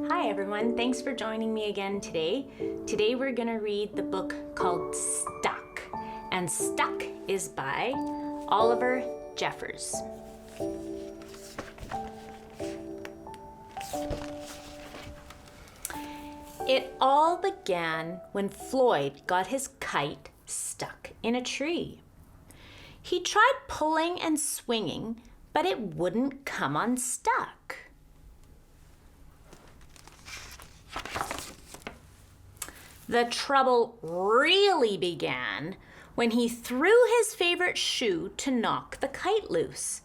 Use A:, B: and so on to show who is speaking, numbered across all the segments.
A: Hi everyone, thanks for joining me again today. Today we're going to read the book called Stuck, and Stuck is by Oliver Jeffers. It all began when Floyd got his kite stuck in a tree. He tried pulling and swinging, but it wouldn't come unstuck. The trouble really began when he threw his favorite shoe to knock the kite loose,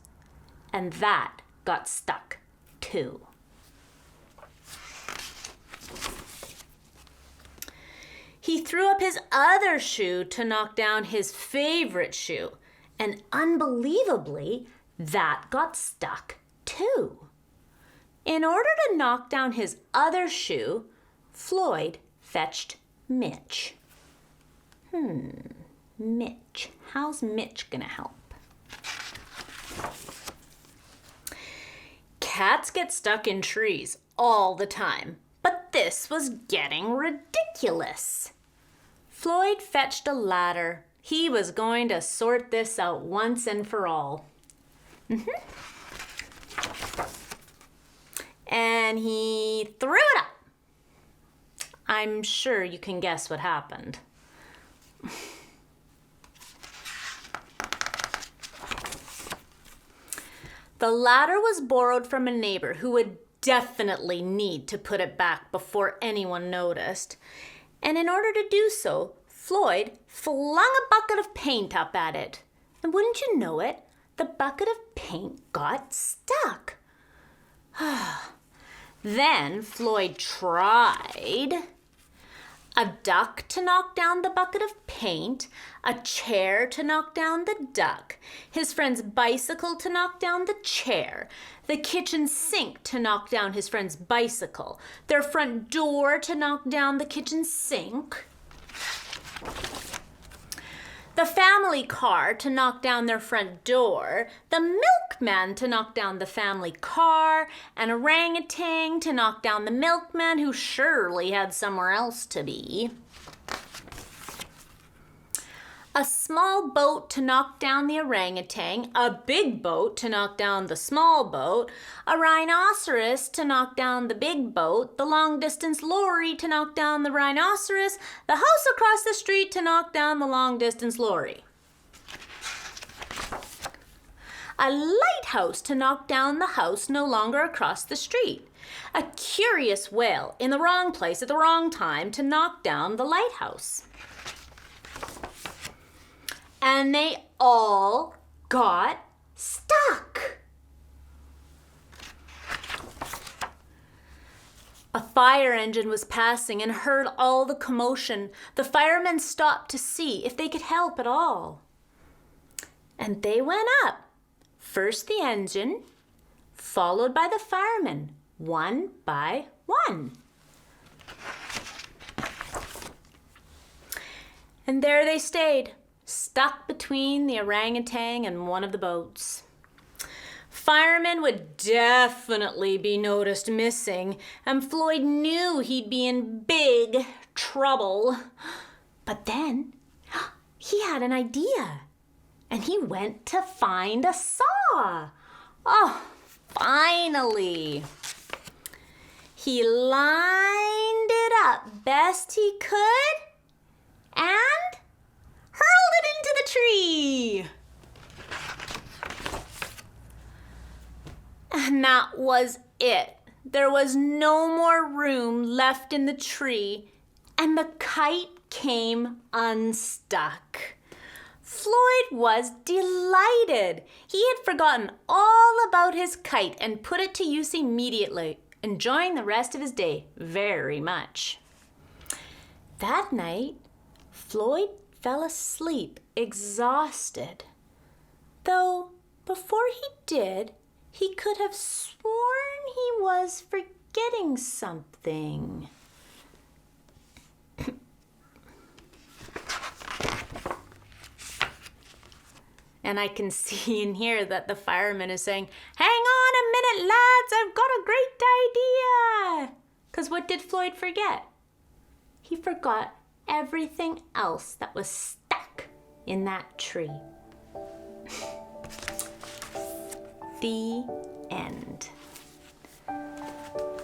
A: and that got stuck too. He threw up his other shoe to knock down his favorite shoe, and unbelievably, that got stuck too. In order to knock down his other shoe, Floyd fetched Mitch. Mitch. How's Mitch gonna help? Cats get stuck in trees all the time, but this was getting ridiculous. Floyd fetched a ladder. He was going to sort this out once and for all. And he threw it up. I'm sure you can guess what happened. The ladder was borrowed from a neighbor who would definitely need to put it back before anyone noticed. And in order to do so, Floyd flung a bucket of paint up at it. And wouldn't you know it, the bucket of paint got stuck. Then Floyd tried a duck to knock down the bucket of paint, a chair to knock down the duck, his friend's bicycle to knock down the chair, the kitchen sink to knock down his friend's bicycle, their front door to knock down the kitchen sink, the family car to knock down their front door, the milkman to knock down the family car, an orangutan to knock down the milkman who surely had somewhere else to be, a small boat to knock down the orangutan, a big boat to knock down the small boat, a rhinoceros to knock down the big boat, the long-distance lorry to knock down the rhinoceros, the house across the street to knock down the long-distance lorry, a lighthouse to knock down the house no longer across the street, a curious whale in the wrong place at the wrong time to knock down the lighthouse. And they all got stuck. A fire engine was passing and heard all the commotion. The firemen stopped to see if they could help at all. And they went up. First the engine, followed by the firemen, one by one. And there they stayed, stuck between the orangutan and one of the boats. Firemen would definitely be noticed missing, and Floyd knew he'd be in big trouble. But then he had an idea, and he went to find a saw. Oh, finally. He lined it up best he could and hurled it into the tree. And that was it. There was no more room left in the tree, and the kite came unstuck. Floyd was delighted. He had forgotten all about his kite and put it to use immediately, enjoying the rest of his day very much. That night, Floyd fell asleep exhausted, though before he did, he could have sworn he was forgetting something. And I can see and hear that the fireman is saying, "Hang on a minute, lads, I've got a great idea." Because what did Floyd forget? He forgot everything else that was stuck in that tree. The end.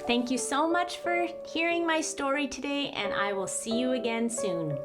A: Thank you so much for hearing my story today, and I will see you again soon.